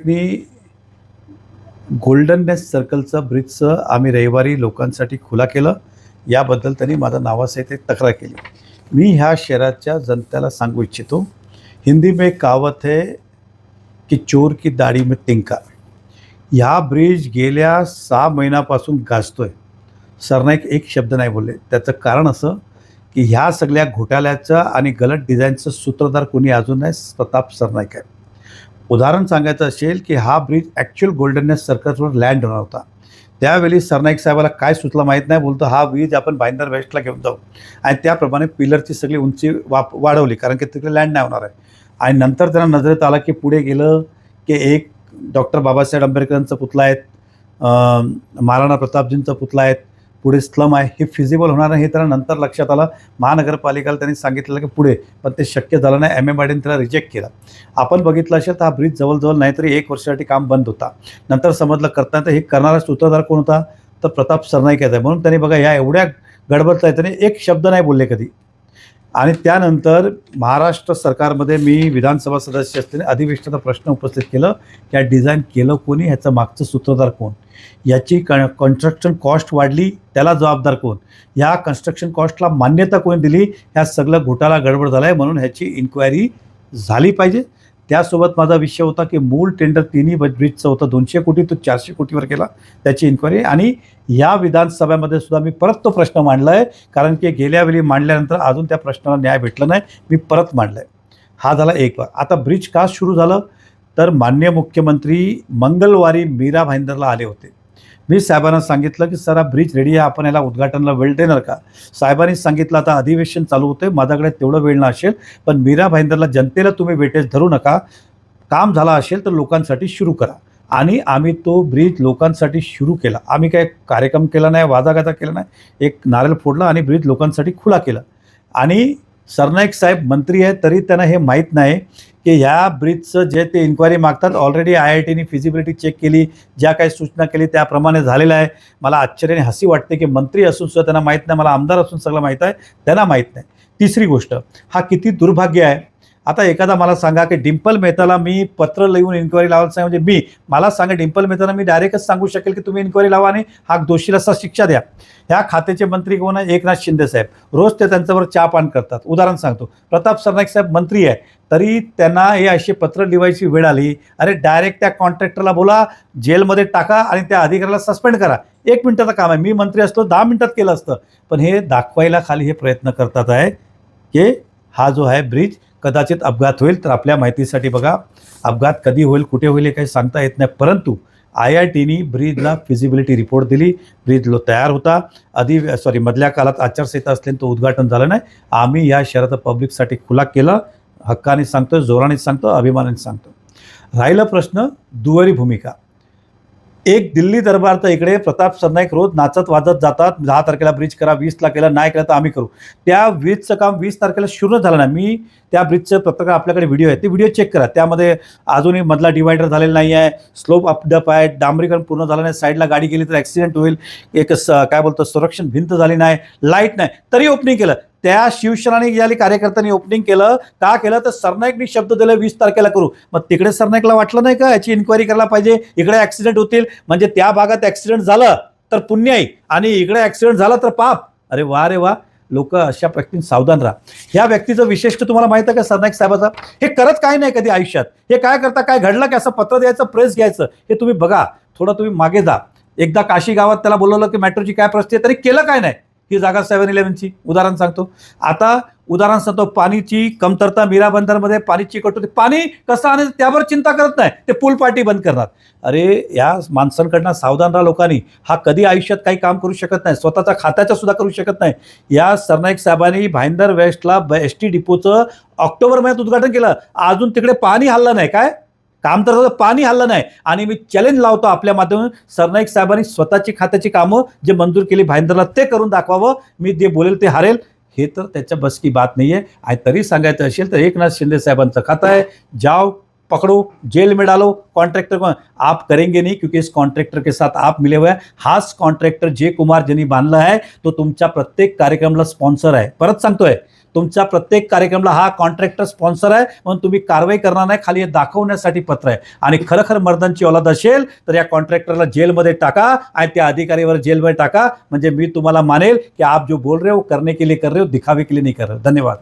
सरनाईकनी गोल्डननेस सर्कलचं ब्रिजचं आम्ही रविवारी लोकांसाठी खुला केलं, याबद्दल त्यांनी माझं नावासहित एक तक्रार केली. मी ह्या शहराच्या जनतेला सांगू इच्छितो, हिंदी में कहावत है की चोर की दाढी में तिनका. ह्या ब्रिज गेल्या 6 महिन्यापासून गाजतोय. सरनाईक एक शब्द नाही बोलले. त्याचं कारण असं की ह्या सगळ्या घोटाळ्याचं आणि गलत डिझाईनचं सूत्रधार कोणी अजून नाही, प्रताप सरनाईक आहे. उदाहरण सांगायचं असेल की हा ब्रिज ॲक्च्युअल गोल्डननेस सर्कलवर लँड होणार होता. त्यावेळी सरनाईक साहेबाला काय सुचलं माहीत नाही, बोलतो हा ब्रिज आपण भाईंदर वेस्टला घेऊन जाऊ आणि त्याप्रमाणे पिलरची सगळी उंची वाढवली, कारण की तिकडे लँड नाही होणार आहे. आणि नंतर त्यांना नजरेत आलं की पुढे गेलं की एक डॉक्टर बाबासाहेब आंबेडकरांचा पुतळा आहेत, महाराणा प्रतापजींचा पुतळा आहेत, पुढे स्लम आहे, हे फिजिबल होणार नाही हे त्यांना नंतर लक्षात आलं. महानगरपालिकेला त्यांनी सांगितलं की पुढे, पण ते शक्य झालं नाही. MMIDने त्याला रिजेक्ट केलं. आपण बघितलं असेल तर हा ब्रिज जवळजवळ नाहीतरी 1 वर्षासाठी काम बंद होता. नंतर समजलं करताना हे करणारा सूत्रधार कोण होता, तर प्रताप सरनाईक आहे. म्हणून त्यांनी बघा ह्या एवढ्या गडबडला त्याने एक शब्द नाही बोलले कधी. आणि त्यानंतर महाराष्ट्र सरकारमध्ये मी विधानसभा सदस्य असताना अधिवेशनाचा प्रश्न उपस्थित केलं की डिझाईन केलं कोणी, ह्याचं मागचं सूत्रधार कोण, याची कन्स्ट्रक्शन कॉस्ट वाढली त्याला जबाबदार कोण, ह्या कन्स्ट्रक्शन कॉस्टला मान्यता कोणी दिली, ह्या सगळं घोटाळा गडबड झाला आहे. म्हणून ह्याची इन्क्वायरी झाली पाहिजे. त्यासोबत माझा विषय होता की मूळ टेंडर तिन्ही ब्रिजचं होतं 200 कोटी तो 400 कोटीवर केला, त्याची इन्क्वायरी. आणि या विधानसभेमध्ये सुद्धा मी परत तो प्रश्न मांडला आहे, कारण की गेल्या वेळी मांडल्यानंतर अजून त्या प्रश्नाला न्याय भेटला नाही, मी परत मांडला आहे. हा झाला एक वार. आता ब्रिज का सुरू झालं, तर माननीय मुख्यमंत्री मंगळवारी मीरा भाईंदरला आले होते. मी साहेबांना सांगितलं की सर हा ब्रिज रेडी आहे, आपण याला उद्घाटनाला वेळ देणार का. साहेबांनी सांगितलं आता अधिवेशन चालू होते, माझ्याकडे तेवढं वेळ नसेल, पण मीरा भाईंदरला जनतेला तुम्ही वेटेज धरू नका, काम झाला असेल तर लोकांसाठी सुरू करा. आणि आम्ही तो ब्रिज लोकांसाठी सुरू केला. आम्ही काय कार्यक्रम केला नाही, वादागादा केला नाही, एक नारळ फोडला आणि ब्रिज लोकांसाठी खुला केला. आणि सरनाईक साहेब मंत्री आहेत तरी त्यांना हे माहीत नाही की ह्या ब्रिजचं जे ते इन्क्वायरी मागतात ऑलरेडी IITने फिजिबिलिटी चेक केली, ज्या काही सूचना केली त्याप्रमाणे झालेलं आहे. मला आश्चर्याने हसी वाटते की मंत्री असून सुद्धा त्यांना माहीत नाही, मला आमदार असून सगळं माहीत आहे, त्यांना माहीत नाही. तिसरी गोष्ट, हा किती दुर्भाग्य आहे. आता एखादा मला सांगा की डिंपल मेहताला मी पत्र लिहून इन्क्वायरी लावायला सांग, म्हणजे मला सांगा डिंपल मेहताला मी डायरेक्टच सांगू शकेल की तुम्ही इन्क्वायरी लावा आणि हा दोषीला शिक्षा द्या. ह्या खात्याचे मंत्री कोण आहे, एकनाथ शिंदे साहेब. रोज ते त्यांच्यावर चहा पान करतात. उदाहरण सांगतो, प्रताप सरनाईक साहेब मंत्री आहे तरी त्यांना हे असे पत्र लिहायची वेळ आली. अरे डायरेक्ट त्या कॉन्ट्रॅक्टरला बोला, जेलमध्ये टाका आणि त्या अधिकाऱ्याला सस्पेंड करा. 1 मिनिटाचं काम आहे. मी मंत्री असतो 10 मिनिटात केलं असतं. पण हे दाखवायला खाली हे प्रयत्न करतात आहे की हा जो आहे ब्रिज कदाचित अपघात होईल. तर आपल्या माहितीसाठी बघा, अपघात कधी होईल कुठे होईल हे काही सांगता येत नाही, परंतु IITने ब्रिजला फिजिबिलिटी रिपोर्ट दिली. ब्रिज तयार होता. मधल्या काळात आचारसंहिता असल्याने तो उद्घाटन झालं नाही. आम्ही या शहराचं पब्लिकसाठी खुला केला. हक्काने सांगतो, जोराने सांगतो, अभिमानाने सांगतो. राहिला प्रश्न दुहेरी भूमिका. एक दिल्ली दरबार तर इकडे प्रताप सरनाईक रोज नाचत वाजत जातात, 10 तारखेला ब्रिज करा, 20ला केलं, नाही केलं तर आम्ही करू. त्या ब्रिजचं काम 20 तारखेला सुरू झालं नाही. मी त्या ब्रिजचं प्रत्येक आपल्याकडे व्हिडिओ आहे, ते व्हिडिओ चेक करा. त्यामध्ये अजूनही मधला डिवायडर झालेला नाही आहे, स्लोप अपडप आहे, डांबरीकरण पूर्ण झालं नाही, साईडला गाडी गेली तर ॲक्सिडेंट होईल, एक काय बोलतो संरक्षण भिंत झाली नाही, लाईट नाही, तरी ओपनिंग केलं. त्या शिवसेनाने गेली कार्यकर्त्यांनी ओपनिंग केलं. का केलं तर सरनाईकनी शब्द दिला 20 तारखेला करू. मग तिकडे सरनाईकला वाटलं नाही का याची इन्क्वायरी करायला पाहिजे, इकडे ॲक्सिडेंट होतील, म्हणजे त्या भागात ॲक्सिडेंट झालं तर पुण्य आहे आणि इकडे ॲक्सिडेंट झाला तर पाप. अरे वा रे वा, लोक अशा व्यक्तींनी सावधान राहा. ह्या व्यक्तीचं विशिष्ट तुम्हाला माहिती आहे का सरनाईक साहेबाचा, हे करत काय नाही कधी आयुष्यात. हे काय करता, काय घडलं की असं पत्र द्यायचं, प्रेस घ्यायचं, हे तुम्ही बघा. थोडं तुम्ही मागे जा. एकदा काशी गावात त्याला बोलवलं की मेट्रोची काय परिस्थिती, तरी केलं काय नाही. ही जागा 7-11ची उदाहरण सांगतो. आता उदाहरण सांगतो, पाणीची कमतरता मीरा बंदरमध्ये, पाणीची कटोती, पाणी कसं आणि त्यावर चिंता करत नाही, ते पूल पार्टी बंद करणार. अरे या माणसांकडनं सावधान राहा लोकांनी. हा कधी आयुष्यात काही काम करू शकत नाही, स्वतःच्या खात्याचं सुद्धा करू शकत नाही. या सरनाईक साहेबांनी भाईंदर वेस्टला ST डिपोचं ऑक्टोबर महिन्यात उद्घाटन केलं, अजून तिकडे पाणी हल्लं नाही. काय काम तर पाणी हल्लं नाही. आणि मी चॅलेंज लावतो आपल्या माध्यमातून, सरनाईक साहेबांनी स्वतःची खात्याची कामं जे मंजूर केली भाईंदरला ते करून दाखवावं. मी जे बोलेल ते हारेल, हे तर त्याच्या बस की बात नाही आहे. आणि तरी सांगायचं असेल तर एकनाथ शिंदे साहेबांचं खातं आहे, जाओ पकड़ो, जेल में डालो. कॉन्ट्रैक्टर को आप करेंगे नहीं, क्योंकि इस कॉन्ट्रैक्टर के साथ आप मिले हुए हैं. हाच कॉन्ट्रॅक्टर जे कुमार ज्यांनी बांधला आहे तो तुमच्या प्रत्येक कार्यक्रमाला स्पॉन्सर आहे. परत सांगतोय, तुमच्या प्रत्येक कार्यक्रमाला हा कॉन्ट्रॅक्टर स्पॉन्सर आहे म्हणून तुम्ही कारवाई करणार नाही, खाली हे दाखवण्यासाठी पत्र आहे. आणि खरखर मर्दांची औलाद असेल तर या कॉन्ट्रॅक्टरला जेलमध्ये टाका आणि त्या अधिकारीवर जेलमध्ये टाका, म्हणजे मी तुम्हाला मानेल की आप जो बोल रहे हो करने के लिए कर रहे हो, दिखावे के लिए नहीं कर रहे हो. धन्यवाद.